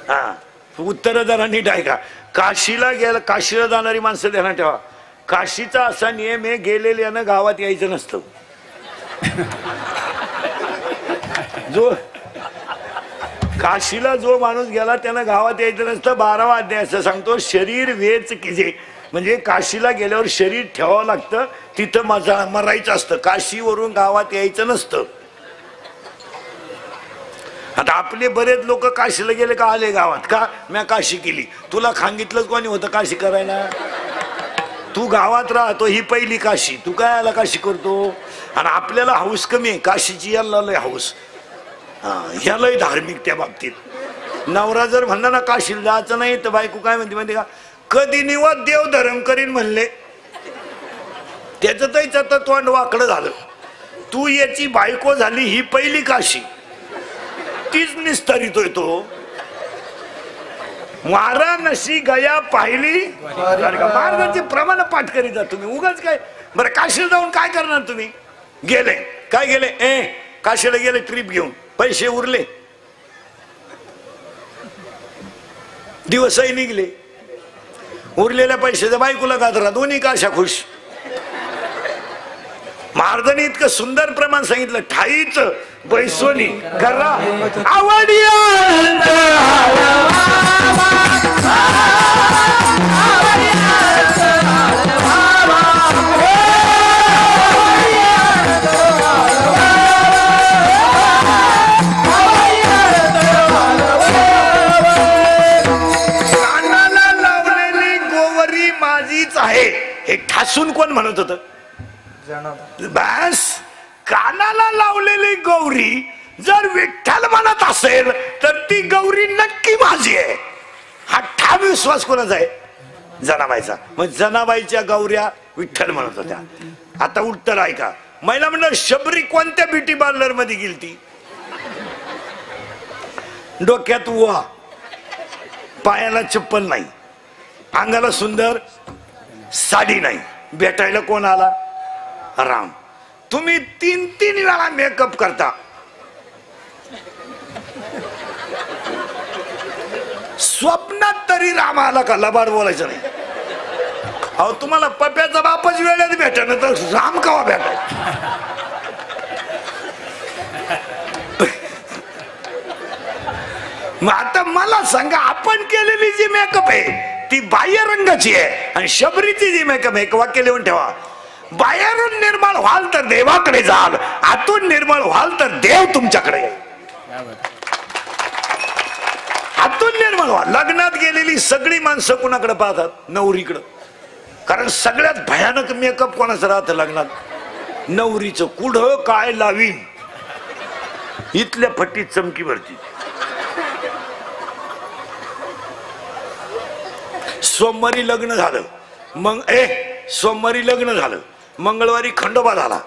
हा उत्तर जरा नीट ऐका. काशीला काशीला जाणारी माणसं ध्यानात ठेवा. काशीचा असा नियम आहे, गेलेल्यानं गावात यायचं नसतं. जो काशीला जो माणूस गेला त्यानं गावात यायचं नसतं. 12वा अध्याय असं सांगतो, शरीर वेच किजे, म्हणजे काशीला गेल्यावर शरीर ठेवावं लागतं, तिथं मरायचं असतं. काशीवरून गावात यायचं नसतं. आता आपले बरेच लोक काशीला गेले का आले गावात का मी काशी केली. तुला सांगितलंच कोणी होतं काशी करायला? तू गावात राहतो, ही पहिली काशी, तू काय आला काशी करतो? आणि आपल्याला हाऊस कमी आहे काशीची, याला लय हाऊस. ह्या लय धार्मिक त्या बाबतीत. नवरा जर म्हणला ना काशीला जायचं नाही तर बायको काय म्हणते माहिती का, कधी निवाद देव धर्म करीन म्हणले. त्याचं तर तोंड वाकडं झालं. तू याची बायको झाली, ही पहिली काशी, तीच निस्तरितोय तो. वाराणसी गया पाहिली. महाराजांचे प्रमाण पाठ करीत जा तुम्ही, उगाच काय. बरं काशीला जाऊन काय करणार तुम्ही? गेले काय गेले, काशीला गेले ट्रिप घेऊन, पैसे उरले, दिवसही निघले, उरलेल्या पैशाच्या बायकोला गाजरा, दोन्ही काशा खुश. महाराजांनी इतकं सुंदर प्रमाण सांगितलं, ठाईच बैसोनी करा आवडी. कानाला लावलेली गोवरी माझीच आहे, हे ठासून कोण म्हणत होतं? बस, कानाला लावलेली गौरी जर विठ्ठल म्हणत असेल तर ती गौरी नक्की माझी आहे. हा ठाम विश्वास कोणाचा आहे? जनाबाईचा. मग जनाबाईच्या गौऱ्या विठ्ठल म्हणत होत्या. आता उत्तर ऐका. महिला म्हणलं शबरी कोणत्या ब्युटी पार्लर मध्ये गेलती? डोक्यात उवा, पायाला चप्पल नाही, अंगाला सुंदर साडी नाही, भेटायला कोण आला? राम. तुम्ही 3-3 वेळा मेकअप करता, स्वप्नात तरी राम आला का? लबाड बोलायचं नाही. अहो तुम्हाला पप्याचा बापच वेळेत भेटा ना, तर राम कवा भेटा? मग आता मला सांगा, आपण केलेली जी मेकअप आहे ती बाह्य रंगाची आहे, आणि शबरीची जी मेकअप आहे, वाक्य लिहून ठेवा, बाहेरून निर्मळ व्हाल तर देवाकडे जाल, आतून निर्मळ व्हाल तर देव तुमच्याकडे. आतून निर्मळ व्हाल. लग्नात गेलेली सगळी माणसं कुणाकडे पाहतात? नवरीकडं. कारण सगळ्यात भयानक मेकअप कोणाचं राहतं लग्नात? नवरीचं. कुठं काय लावीन, इथल्या फट्टीत चमकी भरती. सोमवारी लग्न झालं, मग सोमवारी लग्न झालं, मंगळवारी खंडोबा झाला,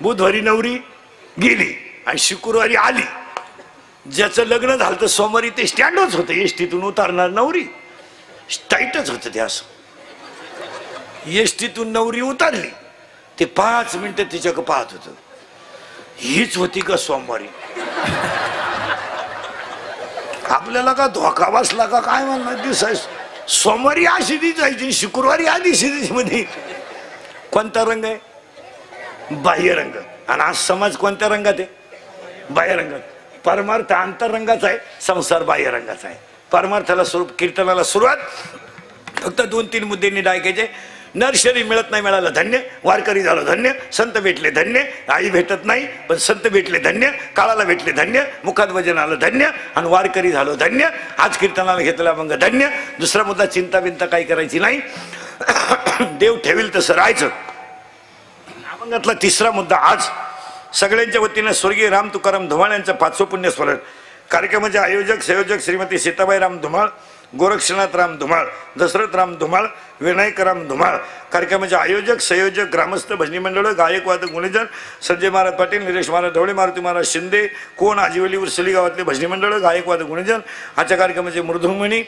बुधवारी नवरी गेली आणि शुक्रवारी आली. ज्याचं लग्न झालं तर सोमवारी ते स्टँडच होतं, एसटीतून उतारणार नवरी, टाईटच होतं ते. असं एसटीतून नवरी उतरली, ते 5 मिनिटं तिच्याकडे पाहत होतं, हीच होती का सोमवारी? आपल्याला का धोका बसला का काय म्हणणार? दिसायच सोमवारी अशी दिसायची, शुक्रवारी आधी मध्ये. कोणता रंग आहे? बाह्य रंग. आणि आज समाज कोणत्या रंगात आहे? बाह्य रंगात. परमार्थ आंतररंगाचा आहे, संसार बाह्य रंगाचा आहे. परमार्थाला स्वरूप कीर्तनाला सुरुवात फक्त 2-3 मुद्दे नीट ऐकायचे. नरशरी मिळत नाही मिळालं धन्य, वारकरी झालं धन्य, संत भेटले धन्य, आई भेटत नाही पण संत भेटले धन्य, काळाला भेटले धन्य, मुखात वजन आलं धन्य, आणि वारकरी झालो धन्य, आज कीर्तनाला घेतला मग धन्य. दुसरा मुद्दा, चिंता बिंता काही करायची नाही, देव ठेवील तसं राहायचं. अभंगातला तिसरा मुद्दा, आज सगळ्यांच्या वतीनं स्वर्गीय राम तुकाराम धुमाळ यांचं 500 पुण्यस्मरण. कार्यक्रमाचे आयोजक संयोजक श्रीमती सीताबाई राम धुमाळ, गोरक्षनाथ राम धुमाळ, दशरथ राम धुमाळ, विनायक राम धुमाळ. कार्यक्रमाचे आयोजक संयोजक ग्रामस्थ भजनी मंडळ, गायक वादक गुणेजन संजय महाराज पाटील, निलेश महाराज ढवळे, मारुती महाराज शिंदे, कोण आजिवली उर्सली गावातले भजनी मंडळ, गायक वादक गुणेजन. आजच्या कार्यक्रमाचे मृदुंगमणी,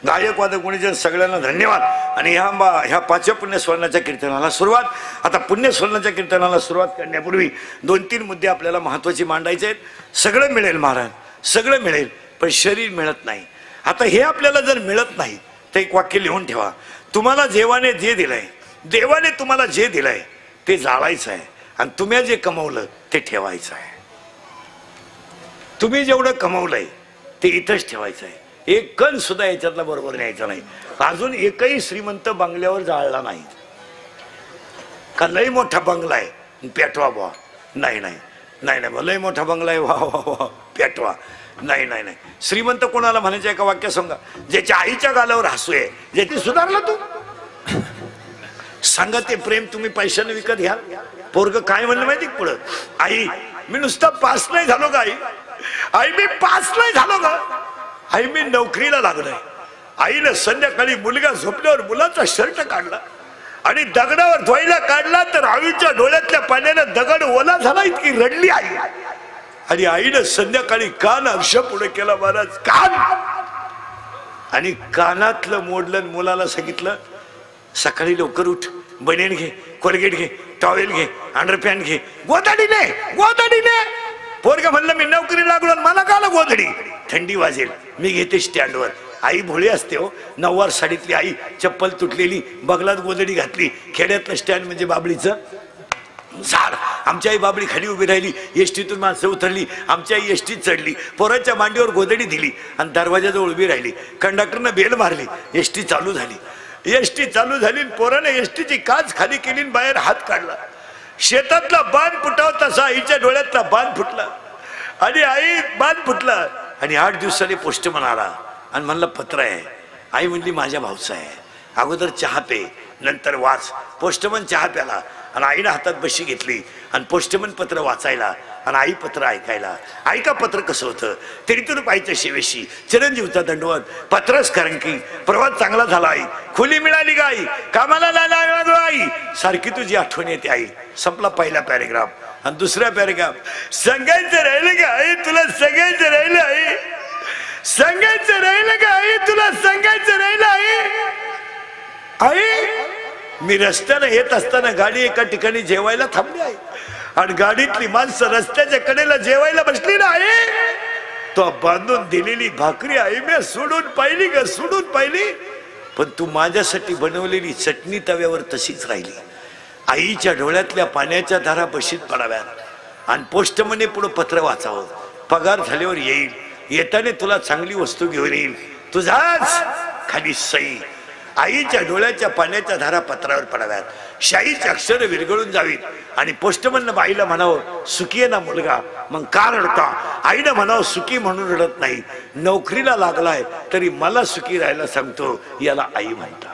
गायक वादक गुणीजन सगळ्यांना धन्यवाद. आणि ह्या 5 पुण्यस्मरणाच्या कीर्तनाला सुरुवात. आता पुण्यस्मरणाच्या कीर्तनाला सुरुवात करण्यापूर्वी 2-3 मुद्दे आपल्याला महत्त्वाचे मांडायचे आहेत. सगळं मिळेल महाराज, सगळं मिळेल, पण शरीर मिळत नाही. आता हे आपल्याला जर मिळत नाही तर एक वाक्य लिहून ठेवा, तुम्हाला देवाने जे दिलंय, देवाने तुम्हाला जे दिलंय ते जाळायचं आहे आणि तुम्ही जे कमवलं ते ठेवायचं आहे. तुम्ही जेवढं कमवलंय ते इथंच ठेवायचं आहे. एक कण सुद्धा याच्यातला बरोबर न्यायचा नाही. अजून एकही श्रीमंत बंगल्यावर जाळला नाही का लय मोठा बंगला आहे पेटवा बा, नाही नाही नाही नाही, लय मोठा बंगला आहे वा वा वा पेटवा, नाही नाही नाही. श्रीमंत कोणाला म्हणायचं एका वाक्य सांगा, ज्याच्या आईच्या गालावर हसू आहे, ज्याची सुधारला तू सांगा ते प्रेम तुम्ही पैशाने विकत घ्या. पोरग काय म्हणलं माहिती पुढं, आई मी नुसता पास नाही झालो का, आई मी पास नाही झालो का, आई मी नोकरीला लागलोय. आईनं संध्याकाळी मुलगा झोपल्यावर मुलाचा शर्ट काढला आणि दगडावर धुवायला काढला तर आईच्या डोळ्यातल्या पाण्यानं दगड ओला झाला, इतकी रडली आई. आणि आईनं संध्याकाळी कान अर्श पुढे केला, महाराज कान, आणि कानातलं मोडलं, मुलाला सांगितलं सकाळी लवकर उठ, बनेन घे, कोलगेट घे, टॉवेल घे, अंडरपॅन्ट घे, गोधडीने गोधडीने. पोरगा म्हणलं मी नोकरी लागलो, मला काला गोधडी, थंडी वाजेल, मी घेते स्टँडवर. आई भोळी असते हो, नऊवार साडीतली आई, चप्पल तुटलेली, बगलात गोधडी घातली. खेड्यातलं स्टँड म्हणजे बाबळीचं झाड. आमची आई बाबळी खाली उभी राहिली, एसटीतून माणसं उतरली, आमची आई एसटीत चढली, पोराच्या मांडीवर गोधडी दिली आणि दरवाजाजवळ उभी राहिली. कंडक्टरनं बेल मारली, एसटी चालू झाली. एसटी चालू झाली, पोराने एसटीची काच खाली केली, बाहेर हात काढला. शेतातला बाण फुटाव तसा आईच्या डोळ्यातला बाण फुटला आणि आई बाण फुटला. आणि 8 दिवसांनी पोस्टमन आला आणि म्हणलं पत्र आहे. आई म्हणली माझ्या भाऊचं आहे, अगोदर चहा पे नंतर वाच. पोस्टमन चहा प्याला आणि आईनं हातात बशी घेतली आणि पोस्टमन पत्र वाचायला आणि आई पत्र ऐकायला. ऐका पत्र कसं होतं, तरी पाहिजे शेवेशी चिरंजीवचा दंडवत, पत्रच कारण की प्रवास चांगला झाला आई, खुली मिळाली का आई, कामाला लागला आई, सारखी तुझी आठवण येते आई. संपला पहिला पॅरेग्राफ. आणि दुसरा पॅरेग्राफ, सांगायचं राहिलं का आई तुला, सांगायचं राहिलं आई, सांगायचं राहिलं का आई तुला, सांगायचं राहिलं आई. आई मी रस्त्याने येत असताना गाडी एका ठिकाणी जेवायला थांबली आहे आणि गाडीतली माणसं रस्त्याच्या कडेला जेवायला बसली ना आहे, तो बांधून दिलेली भाकरी आई मी सोडून पाहिली का, सोडून पाहिली, पण तू माझ्यासाठी बनवलेली चटणी तव्यावर तशीच राहिली. आईच्या डोळ्यातल्या पाण्याच्या धारा बशीत पडाव्यात आणि पोस्टमने पुढं पत्र वाचावं, पगार झाल्यावर येईल, येताने तुला चांगली वस्तू घेऊन येईल, तुझाच खाली सई. आईच्या डोळ्याच्या पाण्याच्या धारा पत्रावर पडाव्यात, शाईची अक्षर विरघळून जावीत आणि पोस्टमननं बाईला म्हणावं सुखी आहे ना मुलगा, मग का रडता. आईनं म्हणावं सुखी म्हणून रडत नाही, नोकरीला लागलाय तरी मला सुखी राहायला सांगतो, याला आई म्हणतात.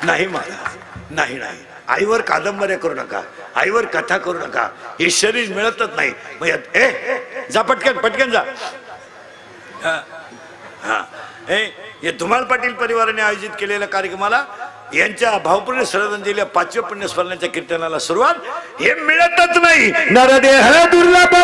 नाही महाराज, नाही नाही, आईवर कादंबऱ्या करू नका, आईवर कथा करू नका, हे शरीर मिळतच नाही. मग जा पटकन पटकन जा. हा हे धुमाळ पाटील परिवाराने आयोजित केलेल्या कार्यक्रमाला यांच्या भावपूर्ण श्रद्धांजली 5व्या पुण्यस्मरणाच्या कीर्तनाला सुरुवात. हे मिळतच नाही, नरदेह दुर्लभ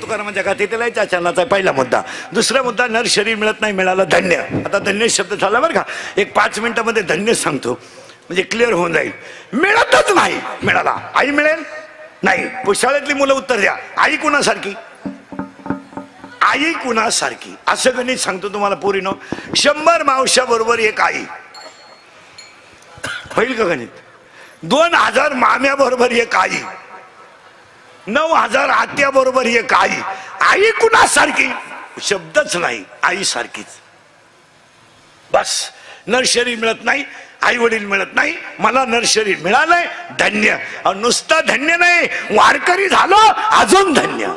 तुकारामांच्या गाथेतला चरणाचा पहिला मुद्दा. दुसरा मुद्दा, नर शरीर मिळत नाही, मिळालं धन्य. आता धन्य शब्द झाला बरं का, एक 5 मिनिटामध्ये धन्य सांगतो म्हणजे क्लिअर होऊन जाईल. मिळतच नाही, मिळाला. आई मिळेल नाही. शाळेतली मुलं उत्तर द्या, आई कुणासारखी, आई कुणासारखी. असं गणित सांगतो तुम्हाला पोरीनो, 100 मावश्या बरोबर एक आई होईल का गणित. 2000 माम्या बरोबर एक आई, 9000 आत्या बरोबर एक आई. आई कुणासारखी शब्दच नाही, आई सारखीच. बस. नर शरीर मिळत नाही, आई वडील मिळत नाही, मला नर शरीर मिळालंय, धन्य. नुसता धन्य नाही, वारकरी झालो अजून धन्य.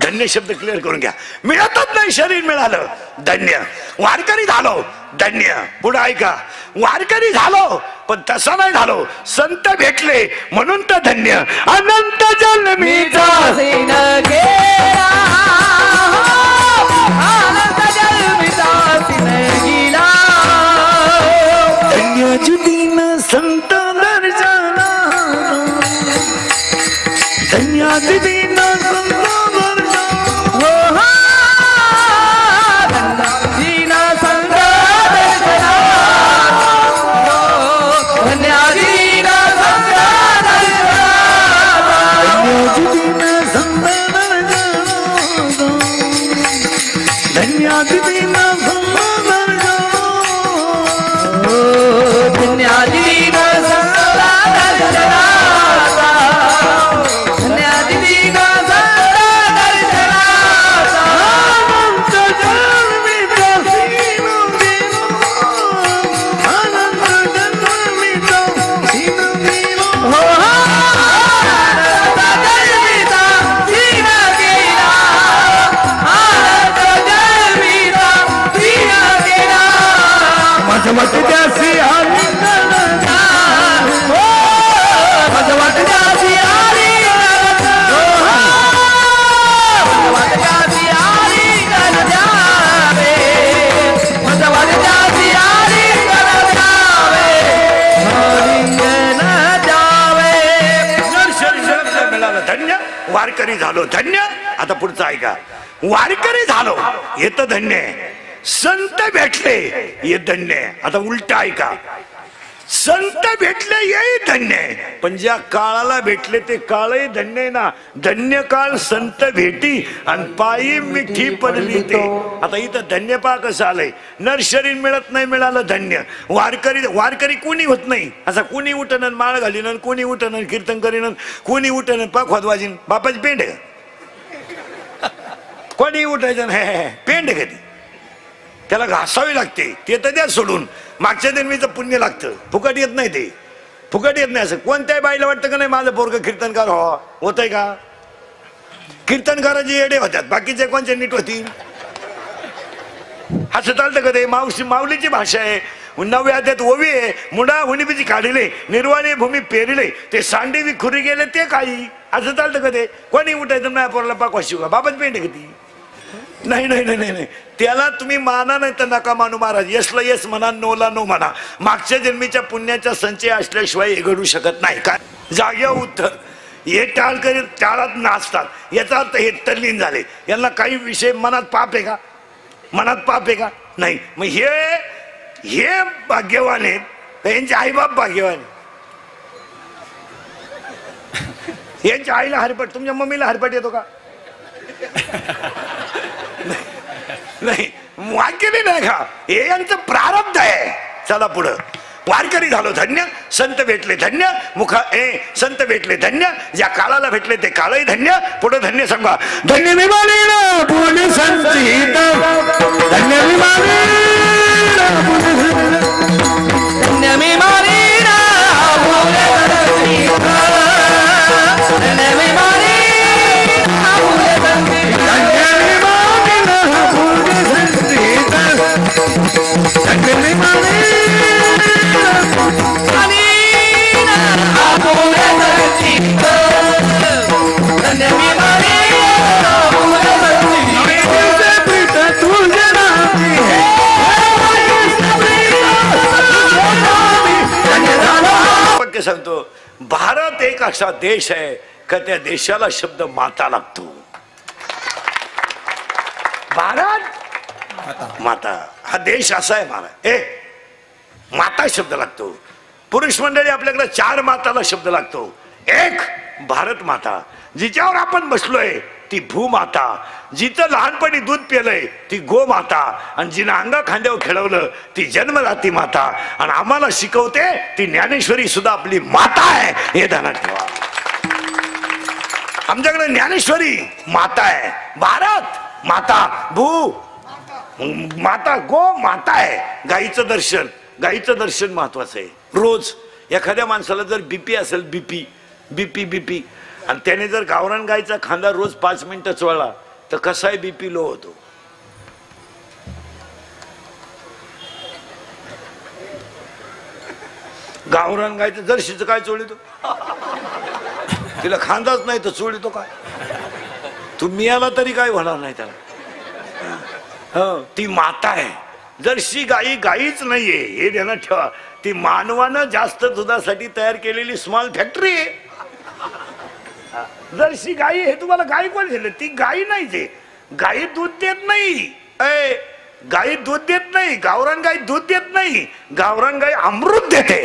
धन्य शब्द क्लिअर करून घ्या. मिळतच नाही शरीर मिळालं, धन्य. वारकरी झालो धन्य. पुढे ऐका, वारकरी झालो पण तसा नाही झालो, संत भेटले म्हणून तर धन्य. अनंत जन्मीचा सीन गेला, अनंत जन्मीचा सीन गेला. धन्य जुदीन संत दर्शना, धन्य जुदीन संत दर्शना. धन्याधीन संत दर्शना, धन्याधीन संत दर्शना. धन्य जुदीन संत दर्शना, धन्य जुदीन संत दर्शना. धन्याधीन संत दर्शना, धन्याधीन संत दर्शना. अनंत जन्मीचा सीन गेला, अनंत जन्मीचा सीन गेला. माझं मत त्यासी आली मिळालं धन्य. वारकरी झालो धन्य. आता पुढचं ऐका, वारकरी झालो हे तर धन्य आहे, संत भेटले हे धन्य आहे. आता उलट ऐका, संत भेटले हे धन्य आहे, पण ज्या काळाला भेटले ते काळही धन्य आहे ना. धन्य काळ संत भेटी आणि पायी मिठी पडली ते. आता इथं धन्य पा कसं आलंय, नर शरीर मिळत नाही मिळालं धन्य. वारकरी वारकरी कोणी होत नाही, असा कोणी उठन माळ घालीन, कोणी उठन कीर्तन करीन, कोणी उठन पाखवात वाजीन. बापाची पेंड आहे कोणी उठायचं नाही, पेंड आहे कधी, त्याला घासावी लागते. ते तर द्या सोडून, मागच्या जन्मीचं पुण्य लागतं, फुकट येत नाही ते, फुकट येत नाही. असं कोणत्याही बाईला वाटतं का नाही माझं पोरगं कीर्तनकार हो, होतंय का? कीर्तनकाराचे येडे होत्यात, बाकीचे कोणचे नीट होतील? असं चालतं का ते? माऊलीची भाषा आहे, नव्या त्यात ओवी आहे, मुडा हुनीबीची काढिले, निर्वाणी भूमी पेरिले, ते सांडी विखुरी गेले ते काही. असं चालतं का ते? कोणी उठायचं नाही पोरला पाकवा शिवा, बाबाच पेंड आहे का ती? नाही नाही नाही नाही, त्याला तुम्ही माना नाही तर नका मानू महाराज. यसला यस म्हणा, नोला नो म्हणा. मागच्या जन्मीच्या पुण्याचा संचय असल्याशिवाय हे घडू शकत नाही. काय जाग्या उत्तर हे टाळ करीत टाळात नाचतात, याचा अर्थ हे तल्लीन झाले. यांना काही विषय मनात पाप आहे का? मनात पाप आहे का? नाही. मग हे भाग्यवान आहेत, यांचे आईबाप भाग्यवान. यांच्या आईला हरपट, तुमच्या मम्मीला हरपट येतो का? नाही, वाक्य नाही का? हे यांचं प्रारब्ध आहे. चला पुढं, वारकरी झालो धन्य, संत भेटले धन्य. संत भेटले धन्य, ज्या काळाला भेटले ते काळही धन्य. पुढे धन्य सांगा, धन्य विमानी संचित, धन्य विमानी धन्य विमानी सांगतो, भारत एक असा देश आहे का त्या देशाला शब्द माता लागतो. भारत माता हा देश असा आहे महाराज, माता शब्द लागतो. पुरुष मंडळी आपल्याकडे 4 माताला शब्द लागतो. एक भारत माता, जिच्यावर आपण बसलोय ती भूमाता, जिचं लहानपणी दूध पिलंय ती गोमाता, आणि जिनं अंगा खांद्यावर खेळवलं ती जन्मदाती माता, आणि आम्हाला शिकवते ती ज्ञानेश्वरी सुद्धा आपली माता आहे, हे ध्यानात ठेवा. आमच्याकडे ज्ञानेश्वरी माता आहे, भारत माता, भू माता, गो माता आहे. गाईचं दर्शन महत्वाचं आहे. रोज एखाद्या माणसाला जर बीपी असेल, बीपी आणि त्याने जर गावरान गायचा खांदा रोज 5 मिनिटं चोळला तर कसाही बीपी लो होतो. गावरान गायचं जर्शीचं काय चोळीतो? तिला खांदाच नाही तर चोळीतो काय? तुम्ही आला तरी काय होणार नाही त्याला. हो, ती माता आहे. जर्शी गाई गाईच नाहीये हे ध्यानात ठेवा. ती मानवानं जास्त दुधासाठी तयार केलेली स्मॉल फॅक्टरी आहे. जर्शी गाई हे तुम्हाला गाई कोण झालं? ती गाई नाही. ते गाई दूध देत नाही. गाई दूध देत नाही. गावरान गाई दूध देत नाही. गावरान गाई अमृत देते.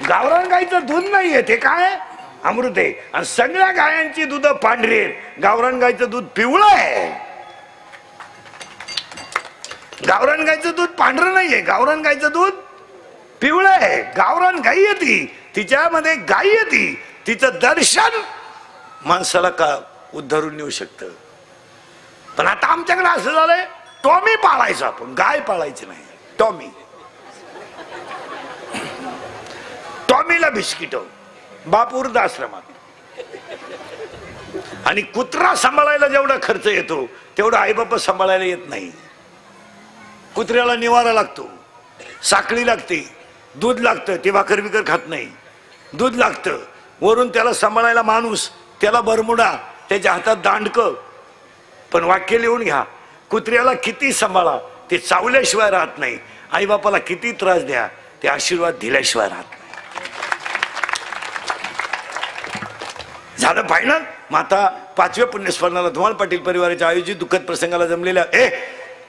गावरान गाईचं दूध नाहीये, ते काय अमृत आहे. आणि सगळ्या गायांची दूध पांढरी आहेत. गावरान गाईचं दूध पिवळं आहे. गावरान गाईचं दूध पांढरं नाहीये. गावरान गाईचं दूध पिवळं आहे. गावरान गाई येते, तिच्यामध्ये गाई येते. तिचं दर्शन माणसाला का उद्धरून नेऊ शकतं. पण आता आमच्याकडे असं झालंय, टॉमी पाळायचा आपण, गाय पाळायची नाही. टॉमी, टॉमीला बिस्किट बाप वृद्धाश्रमात. आणि कुत्रा सांभाळायला जेवढा खर्च येतो तेवढा आई बाप सांभाळायला येत नाही. कुत्र्याला निवारा लागतो, साखळी लागते, दूध लागतं. ते भाकर बिकर खात नाही, दूध लागतं. वरून त्याला सांभाळायला माणूस, त्याला बरमुडा, त्याच्या हातात दांडकं. पण वाक्य लिहून घ्या, कुत्र्याला किती सांभाळा ते चावल्याशिवाय राहत नाही. आई बापाला किती त्रास द्या ते आशीर्वाद दिल्याशिवाय राहत नाही. झालं फायनल. माता 5व्या पुण्यस्मरणाला धुमाळ पाटील परिवाराच्या आयोजित दुःखद प्रसंगाला जमलेल्या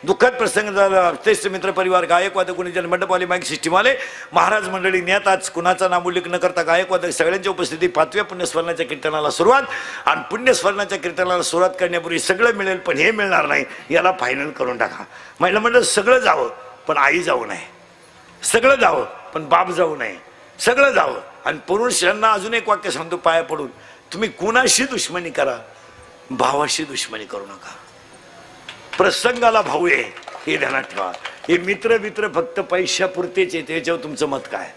दुःखद प्रसंग झाला. श्रेष्ठ मित्र परिवार, गायकवादक, गुणीजन, मंडपवाले, माईक सिस्टीमवाले, महाराज मंडळी, ज्ञात आज कुणाचा नाम उल्लेख न करता गायकवादक सगळ्यांच्या उपस्थितीत 5व्या पुण्यस्मरणाच्या कीर्तनाला सुरुवात. आणि पुण्यस्मरणाच्या कीर्तनाला सुरुवात करण्यापूर्वी सगळं मिळेल पण हे मिळणार नाही, याला फायनल करून टाका. महिला मंडळ सगळं जावं पण आई जाऊ नये, सगळं जावं पण बाप जाऊ नये, सगळं जावं. आणि पुरुषांना अजून एक वाक्य सांगतो पाया पडून, तुम्ही कुणाशी दुश्मनी करा, भावाशी दुश्मनी करू नका. प्रसंगाला भाऊ आहे हे ध्यानात ठेवा. हे मित्र मित्र फक्त पैशापुरतेच येते. याच्यावर तुमचं मत काय?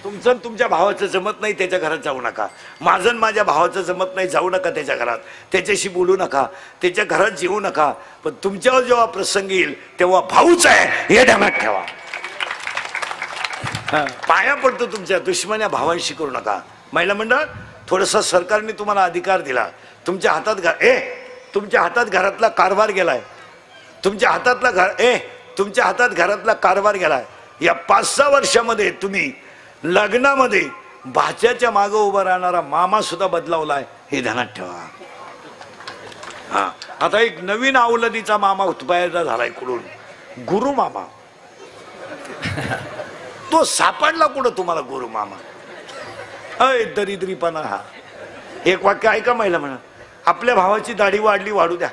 तुमचं तुमच्या भावाचं जमत नाही त्याच्या घरात जाऊ नका. माझं माझ्या भावाचं जमत नाही, जाऊ नका त्याच्या घरात, त्याच्याशी बोलू नका, त्याच्या घरात जेवू नका. पण तुमच्यावर जेव्हा प्रसंग येईल तेव्हा भाऊच आहे हे ध्यानात ठेवा. पाया पडतो तुमच्या दुश्मन्या भावांशी करू नका. महिला मंडळ, थोडसा सरकारने तुम्हाला अधिकार दिला. तुमच्या हातात घरातला कारभार गेलाय. तुमच्या हातात घरातला कारभार गेलाय. या 5-6 वर्षामध्ये तुम्ही लग्नामध्ये भाच्याच्या मागे उभा राहणारा मामा सुद्धा बदलावलाय हे ध्यानात ठेवा. हा, आता एक नवीन अवलदीचा मामा पैदा झालाय कुठून, गुरु मामा. तो सापडला कुठं तुम्हाला गुरु मामा? दरिद्रीपणा. हा एक वाक्य ऐका महिला म्हणा, आपल्या भावाची दाढी वाढली वाढू द्या,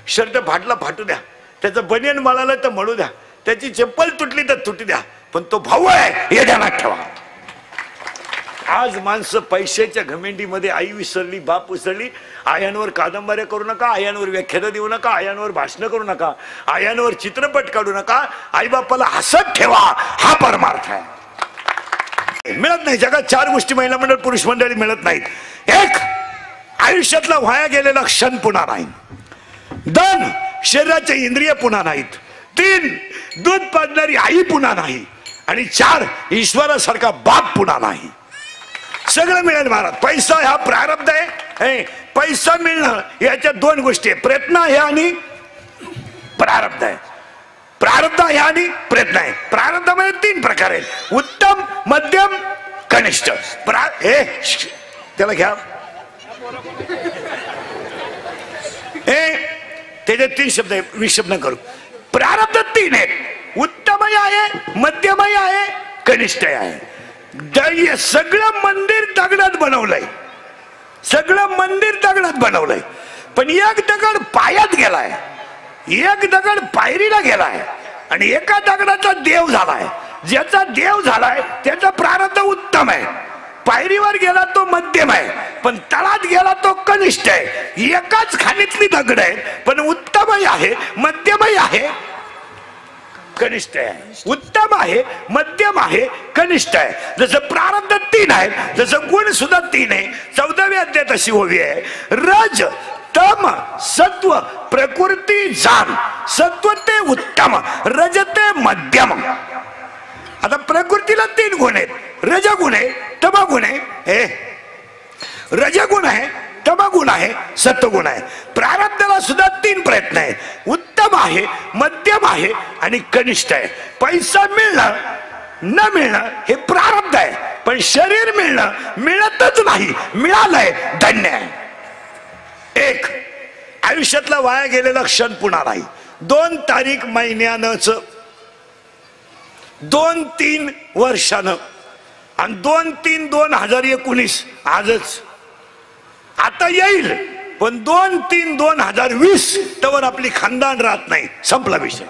शर्ट फाटला फाटू द्या, त्याचं बनियन मळालं तर मळू द्या, त्याची चप्पल तुटली तर तुटू द्या, पण तो भाऊ आहे हे ध्यानात ठेवा. आज माणसं पैशाच्या घमेंडीमध्ये आई विसरली, बाप विसरली. आयांवर कादंबऱ्या करू नका, आयांवर व्याख्यानं देऊ नका, आयांवर भाषणं करू नका, आयांवर चित्रपट काढू नका. आई बापाला हसत ठेवा, हा परमार्थ आहे. मिळत नाही जगात 4 गोष्टी महिला मंडळ पुरुष मंडळी मिळत नाहीत. 1, आयुष्यातला वाया गेलेला क्षण पुन्हा नाही. 2, शरीराचे इंद्रिय पुन्हा नाहीत. 3, दूध पाजणारी आई पुन्हा नाही. आणि 4, ईश्वरासारखा बाप पुन्हा नाही. सगळं मिळेल महाराज. पैसा हा प्रारब्ध आहे. पैसा मिळणं याच्या 2 गोष्टी आहे, प्रयत्न आहे आणि प्रारब्ध आहे. प्रारब्ध आहे आणि प्रयत्न आहे. प्रारब्धामध्ये 3 प्रकार आहेत, उत्तम, मध्यम, कनिष्ठ. त्याला घ्या. त्याचे 3 शब्द आहे, 20 शब्द करू. प्रारब्ध 3 आहेत, उत्तमही आहे, मध्यमही आहे, कनिष्ठही आहे. सगळं मंदिर दगडात बनवलंय, सगळं मंदिर दगडात बनवलंय. पण एक दगड पायात गेलाय, एक दगड पायरीला गेलाय, आणि एका दगडाचा देव झालाय. ज्याचा देव झालाय त्याचा प्रारब्ध उत्तम आहे. पायरीवर गेला तो मध्यम आहे, पण तळात गेला तो कनिष्ठ आहे. एकाच खाणीतली दगड आहे, पण उत्तमही आहे, मध्यमही आहे, कनिष्ठ आहे. उत्तम आहे, मध्यम आहे, कनिष्ठ आहे. जसं प्रारब्ध 3 आहे, जसं गुण सुद्धा 3 आहे. 14व्या अध्यायात अशी ओवी आहे, रज तम सत्व प्रकृती जान. सत्व ते उत्तम, रज ते मध्यम. आता प्रकृतीला 3 गुण आहेत. रजगुण आहे, तमगुण आहे, रजगुण आहे, तमगुण आहे, सत्वगुण आहे. प्रारब्धाला सुद्धा 3 प्रयत्न आहेत. उत्तम आहे, मध्यम आहे आणि कनिष्ठ आहे. पैसा मिळणं न मिळणं हे प्रारब्ध आहे, पण शरीर मिळणं मिळतच नाही, मिळालंय धन्य आहे. 1 आयुष्यातला वाया गेलेला क्षण पुन्हा नाही. 2 तारीख महिन्यानंच, 2-3 वर्षानं आणि 2-3-2019 आजच. आता येईल पण 2-3-2020 तवर आपली खानदान राहत नाही, संपला विषय.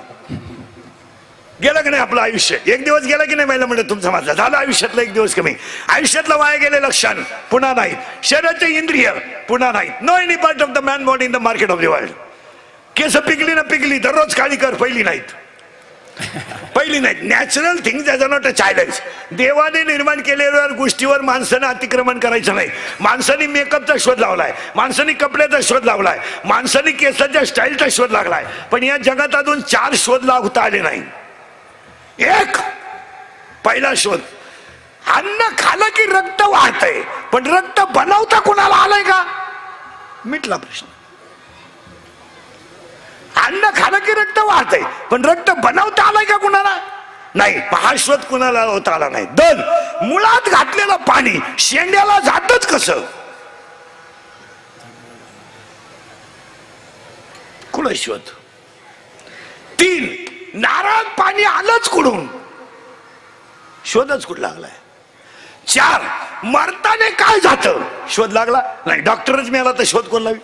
गेलं की नाही आपलं आयुष्य? एक दिवस गेला की नाही महिला म्हणत तुमचा माझा झालं आयुष्यातला 1 दिवस कमी. आयुष्यातला वाया गेलेलं क्षण पुन्हा नाहीत. शरीराचे इंद्रिय पुन्हा नाहीत. No any part of the man body in the market of the world. केस पिकली ना पिकली, दररोज काळी कर, पहिली नाहीत. Natural things as a not a challenge. देवाने निर्माण केलेल्या गोष्टीवर माणसानं अतिक्रमण करायचं नाही. माणसाने मेकअपचा शोध लावलाय, माणसाने कपड्याचा शोध लावलाय, माणसाने केसाच्या स्टाईलचा शोध लागलाय, पण या जगात अजून 4 शोध लावता आले नाही. 1 पहिला शोध, अन्न खालं की रक्त वाहतंय, पण रक्त बनवता कुणाला आलंय का? मिटला प्रश्न. अन्न खालं की रक्त वाहतंय, पण रक्त बनवता आलंय का कुणाला? नाही. हा शोध कुणाला लावता आला नाही. 2 मुळात घातलेलं पाणी शेंड्याला जातच कसं? कुठं शोध? 3 नारळात पाणी आलंच कुठून? शोधच कुठं लागलाय? 4 मरताने काय जातं? शोध लागला नाही. डॉक्टरच मिळाला तर शोध कोण लावी?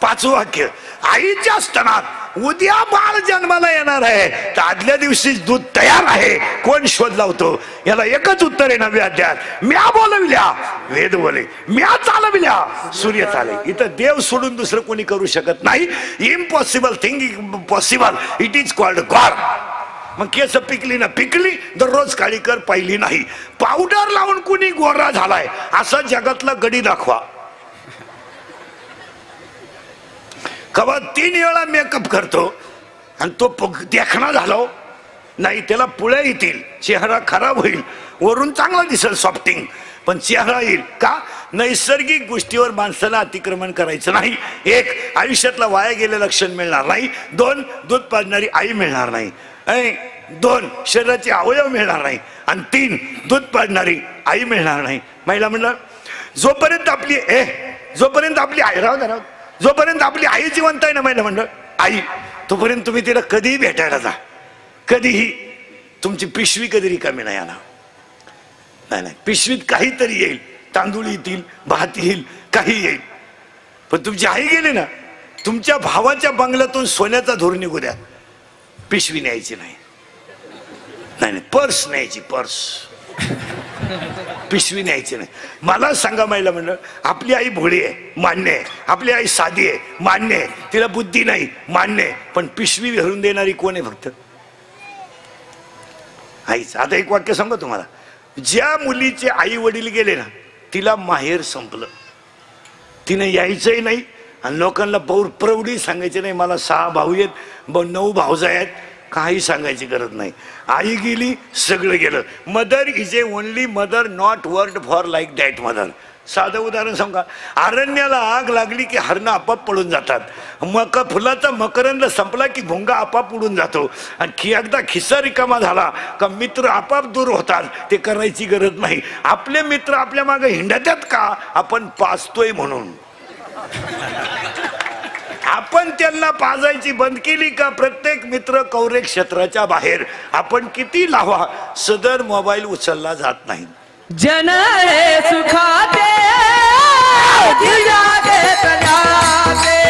5 वाक्य, आईच्या स्तनात उद्या बाळ जन्माला येणार आहे तर आदल्या दिवशीच दूध तयार आहे, कोण शोध लावतो? याला एकच उत्तर आहे 9व्या अध्यायात, म्या बोलविल्या वेद बोले, म्या चालविल्या सूर्य चाले. इथं देव सोडून दुसरं कोणी करू शकत नाही. Impossible thing possible, it is called God. मग केस पिकली ना पिकली, दररोज काळी कर, पाहिली नाही. पावडर लावून कुणी गोरा झालाय असा जगातला गडी दाखवा. कवा 3 वेळा मेकअप करतो आणि तो देखणा झालो नाही, त्याला पुळ्या येतील, चेहरा खराब होईल, वरून चांगला दिसेल सॉफ्टिंग, पण चेहरा येईल का? नैसर्गिक गोष्टीवर माणसाला अतिक्रमण करायचं नाही. 1 आयुष्यातला वाया गेलेलं क्षण मिळणार नाही. 2 दूध पाजणारी आई मिळणार नाही. 2 शरीराचे अवयव मिळणार नाही. आणि 3 दूध पाजणारी आई मिळणार नाही. महिला म्हणलं जोपर्यंत आपली आई राहू, जोपर्यंत आपली आई जिवंत आहे ना महिला म्हणलं आई, तोपर्यंत तुम्ही तिला कधीही भेटायला जा, कधीही. तुमची पिशवी कधी रिकामी नाही आला नाही. पिशवीत काहीतरी येईल, तांदूळ येतील, भात येईल, काही येईल, पण तुमची आई गेली ना, तुमच्या भावाच्या बंगल्यातून सोन्याचा धूर निघू द्या, पिशवी न्यायची नाही. पर्स न्यायची, पर्स, पिशवी न्यायची नाही. मला सांगा महिला म्हणलं, आपली आई भोळी आहे मान्य आहे, आपली आई साधी आहे मान्य आहे, तिला बुद्धी नाही मान्य आहे, पण पिशवी भरून देणारी कोण आहे? फक्त आईच. आता एक वाक्य सांगा तुम्हाला, ज्या मुलीचे आई वडील गेले ना, तिला माहेर संपलं, तिने यायचंही नाही आणि लोकांना प्रौढी सांगायची नाही. मला 6 भाऊ आहेत, 9 भावजा आहेत, काही सांगायची गरज नाही. आई गेली, सगळं गेलं. Mother is A only mother, not word for like that mother. साधं उदाहरण सांगा, अरण्याला आग लागली की हरणं आपाप पळून जातात. फुलाचा मकरंद संपला की भोंगा आपाप उडून जातो. आणि एकदा खिस्सा रिकामा झाला का मित्र आपाप दूर होतात. ते करायची गरज नाही. आपले मित्र आपल्या मागे हिंडतात का? आपण पाजतोय म्हणून. आपण त्यांना पाजायची बंद केली का? प्रत्येक मित्र कौरे क्षेत्राच्या बाहेर. आपण किती लावा, सदर मोबाईल उचलला जात नाही. जन हे सुखाते दिला दे तनाते